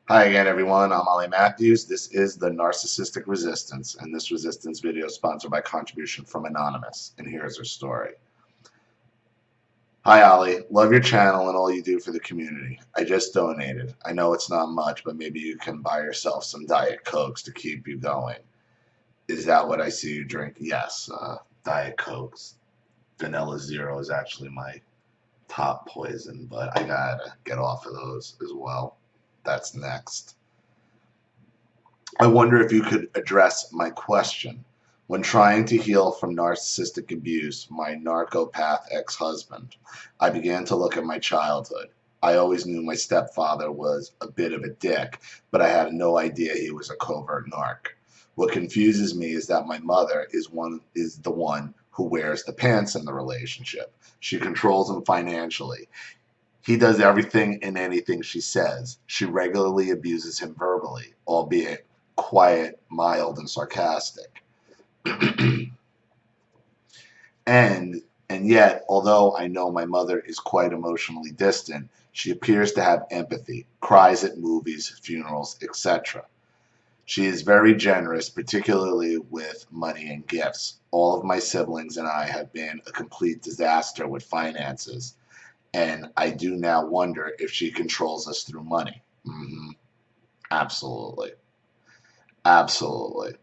Hi again, everyone. I'm Ali Matthews. This is the Narcissistic Resistance, and this resistance video is sponsored by contribution from Anonymous. And here's her story. Hi, Ali. Love your channel and all you do for the community. I just donated. I know it's not much, but maybe you can buy yourself some Diet Cokes to keep you going. Is that what I see you drink? Yes, Diet Cokes. Vanilla Zero is actually my top poison, but I gotta get off of those as well. That's next. I wonder if you could address my question. When trying to heal from narcissistic abuse, my narcopath ex-husband, I began to look at my childhood. I always knew my stepfather was a bit of a dick, but I had no idea he was a covert narc. What confuses me is that my mother is the one who wears the pants in the relationship. She controls him financially. He does everything and anything she says. She regularly abuses him verbally, albeit quiet, mild, and sarcastic. and and yet, although I know my mother is quite emotionally distant, she appears to have empathy, cries at movies, funerals, etc. She is very generous, particularly with money and gifts. All of my siblings and I have been a complete disaster with finances, and I do now wonder if she controls us through money. Absolutely. Absolutely.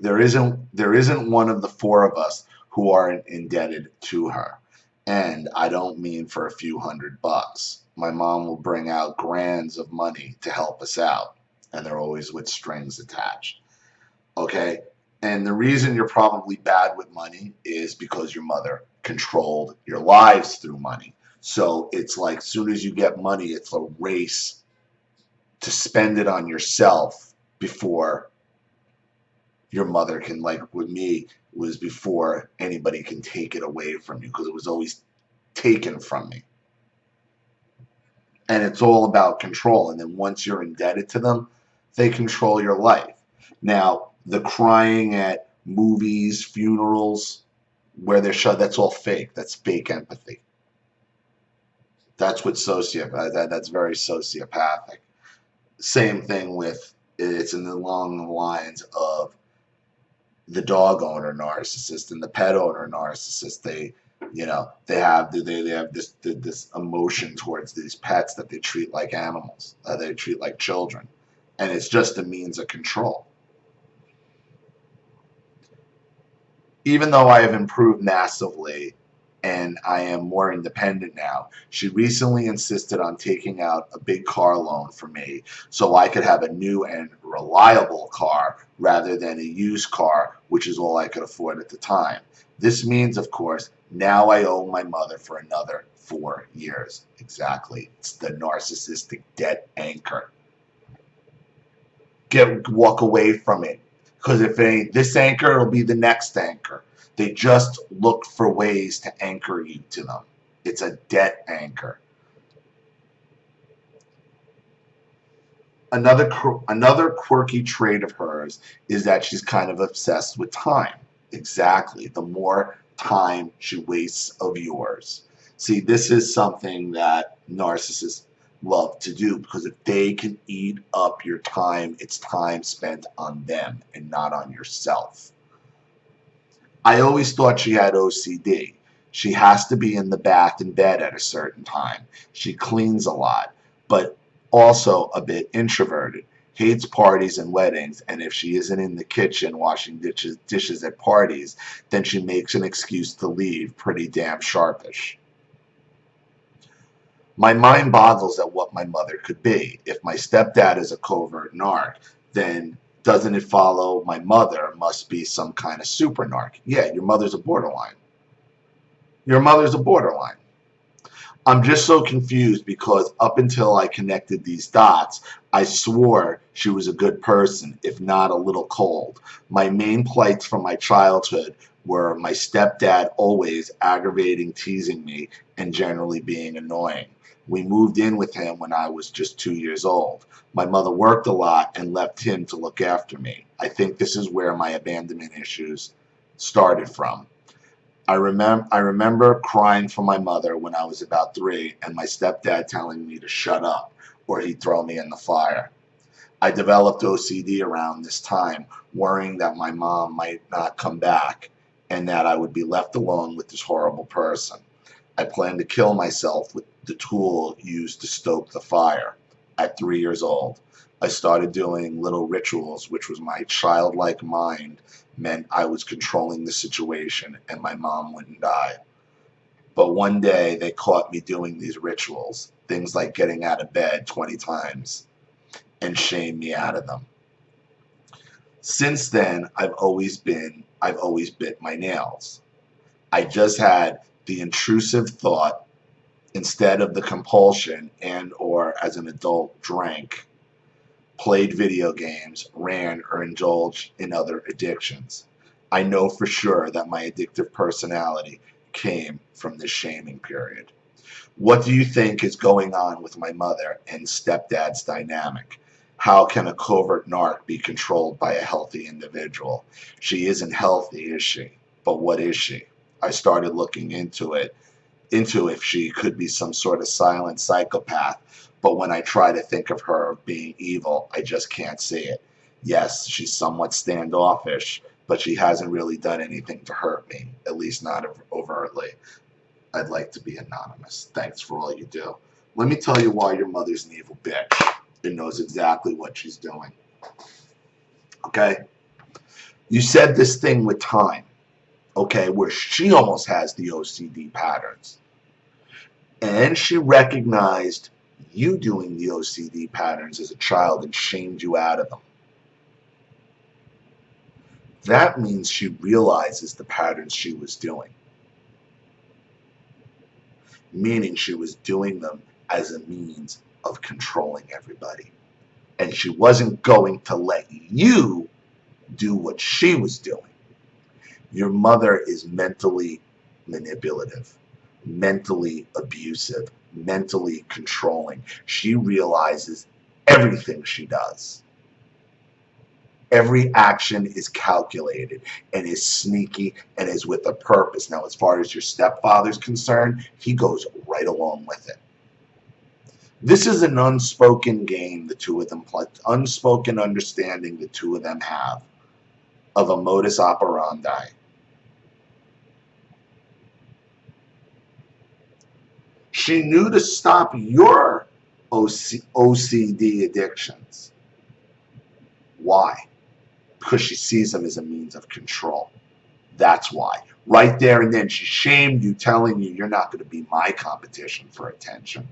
There isn't one of the four of us who aren't indebted to her. And I don't mean for a few $100. My mom will bring out grands of money to help us out, and they're always with strings attached. Okay? And the reason you're probably bad with money is because your mother controlled your lives through money. So it's like as soon as you get money, it's a race to spend it on yourself before your mother can, like with me, was before anybody can take it away from you because it was always taken from me. And it's all about control. And then once you're indebted to them, they control your life. Now, the crying at movies, funerals, where they're shut, that's all fake. That's fake empathy. That's what that's very sociopathic. Same thing with, it's in the long lines of the dog owner narcissist and the pet owner narcissist. They have this emotion towards these pets that they treat like animals, they treat like children, and it's just a means of control. Even though I have improved massively and I am more independent now, she recently insisted on taking out a big car loan for me so I could have a new and reliable car rather than a used car, which is all I could afford at the time. This means, of course, now I owe my mother for another 4 years. Exactly. It's the narcissistic debt anchor. Walk away from it. Because if it ain't this anchor, it'll be the next anchor. They just look for ways to anchor you to them. It's a debt anchor. Another quirky trait of hers is that she's kind of obsessed with time. Exactly. The more time she wastes of yours. See, this is something that narcissists love to do because if they can eat up your time, it's time spent on them and not on yourself. I always thought she had OCD. She has to be in the bath and bed at a certain time. She cleans a lot, but also a bit introverted. Hates parties and weddings, and if she isn't in the kitchen washing dishes at parties, then she makes an excuse to leave, pretty damn sharpish. My mind boggles at what my mother could be. If my stepdad is a covert narc, then doesn't it follow my mother must be some kind of super narc? Yeah, your mother's a borderline. Your mother's a borderline. I'm just so confused because up until I connected these dots, I swore she was a good person, if not a little cold. My main plights from my childhood were my stepdad always aggravating, teasing me, and generally being annoying. We moved in with him when I was just 2 years old. My mother worked a lot and left him to look after me. I think this is where my abandonment issues started from. I remember crying for my mother when I was about 3 and my stepdad telling me to shut up. or he'd throw me in the fire. I developed OCD around this time, worrying that my mom might not come back and that I would be left alone with this horrible person. I planned to kill myself with the tool used to stoke the fire. At 3 years old, I started doing little rituals, which was my childlike mind meant I was controlling the situation and my mom wouldn't die. But one day they caught me doing these rituals, things like getting out of bed 20 times, and shamed me out of them. Since then, I've always bit my nails. I just had the intrusive thought instead of the compulsion and or as an adult drank, played video games, ran, or indulged in other addictions. I know for sure that my addictive personality came from this shaming period. What do you think is going on with my mother and stepdad's dynamic? How can a covert narc be controlled by a healthy individual? She isn't healthy, is she? But what is she? I started looking into if she could be some sort of silent psychopath, but when I try to think of her being evil, I just can't see it. Yes, she's somewhat standoffish, but she hasn't really done anything to hurt me, at least not overtly. I'd like to be anonymous. Thanks for all you do. Let me tell you why your mother's an evil bitch and knows exactly what she's doing. Okay? You said this thing with time, okay, where she almost has the OCD patterns. And she recognized you doing the OCD patterns as a child and shamed you out of them. That means she realizes the patterns she was doing. Meaning she was doing them as a means of controlling everybody. And she wasn't going to let you do what she was doing. Your mother is mentally manipulative, mentally abusive, mentally controlling. She realizes everything she does. Every action is calculated and is sneaky and is with a purpose. Now, as far as your stepfather's concerned, he goes right along with it. This is an unspoken game the two of them play, unspoken understanding the two of them have of a modus operandi. She knew to stop your OCD addictions. Why? Because she sees them as a means of control. That's why. Right there and then, she shamed you, telling you you're not going to be my competition for attention.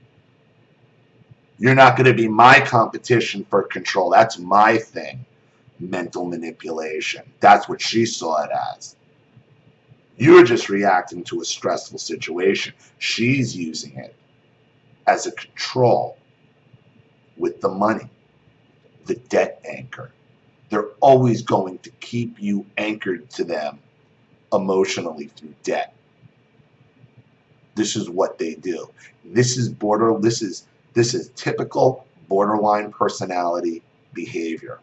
You're not going to be my competition for control. That's my thing. Mental manipulation. That's what she saw it as. You're just reacting to a stressful situation. She's using it as a control with the money, the debt anchor. They're always going to keep you anchored to them emotionally through debt. This is what they do. This is typical borderline personality behavior.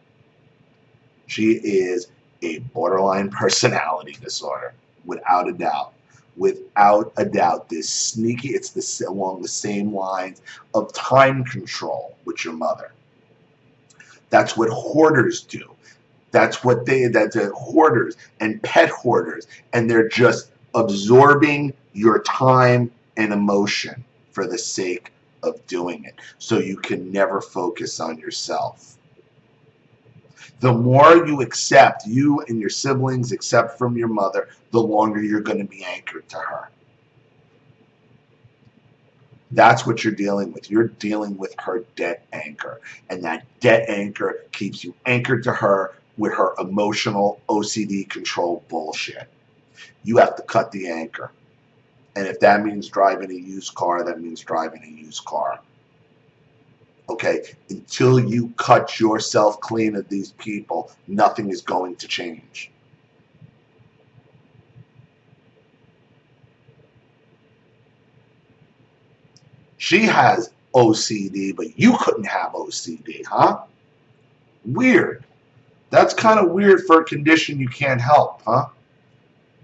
She is a borderline personality disorder, without a doubt. Without a doubt, this sneaky, it's along the same lines of time control with your mother. That's what hoarders do. That's hoarders and pet hoarders, and they're just absorbing your time and emotion for the sake of doing it, so you can never focus on yourself. The more you accept, you and your siblings accept from your mother, the longer you're going to be anchored to her. That's what you're dealing with. You're dealing with her debt anchor, and that debt anchor keeps you anchored to her with her emotional OCD control bullshit. You have to cut the anchor. And if that means driving a used car, that means driving a used car. Okay? Until you cut yourself clean of these people, nothing is going to change. She has OCD, but you couldn't have OCD, huh? Weird. That's kind of weird for a condition you can't help, huh?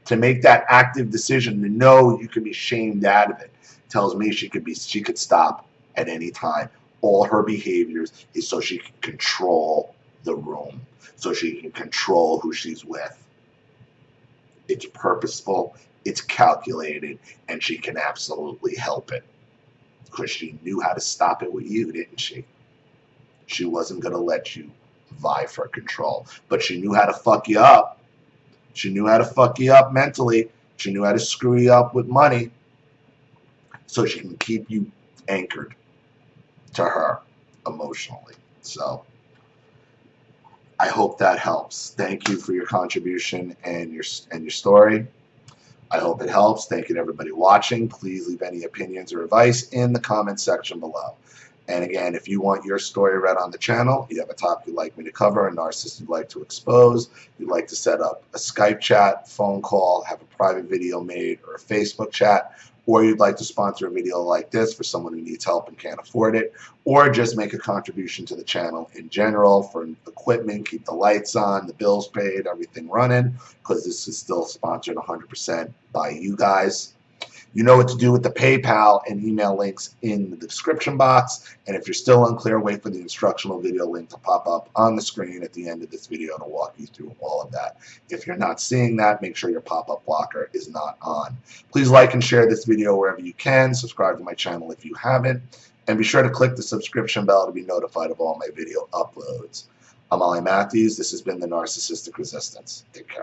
To make that active decision to know you can be shamed out of it tells me she could stop at any time. all her behaviors is so she can control the room, so she can control who she's with. It's purposeful, it's calculated, and she can absolutely help it. Because she knew how to stop it with you, didn't she? She wasn't going to let you vie for control. But she knew how to fuck you up. She knew how to fuck you up mentally. She knew how to screw you up with money. So she can keep you anchored to her emotionally. So I hope that helps. Thank you for your contribution and your story. I hope it helps. Thank you to everybody watching. Please leave any opinions or advice in the comment section below. And again, if you want your story read on the channel, you have a topic you'd like me to cover, a narcissist you'd like to expose, you'd like to set up a Skype chat, phone call, have a private video made, or a Facebook chat, or you'd like to sponsor a video like this for someone who needs help and can't afford it, or just make a contribution to the channel in general for equipment, keep the lights on, the bills paid, everything running, because this is still sponsored 100% by you guys. You know what to do with the PayPal and email links in the description box. And if you're still unclear, wait for the instructional video link to pop up on the screen at the end of this video to walk you through all of that. If you're not seeing that, make sure your pop-up blocker is not on. Please like and share this video wherever you can. Subscribe to my channel if you haven't. And be sure to click the subscription bell to be notified of all my video uploads. I'm Ollie Matthews. This has been the Narcissistic Resistance. Take care.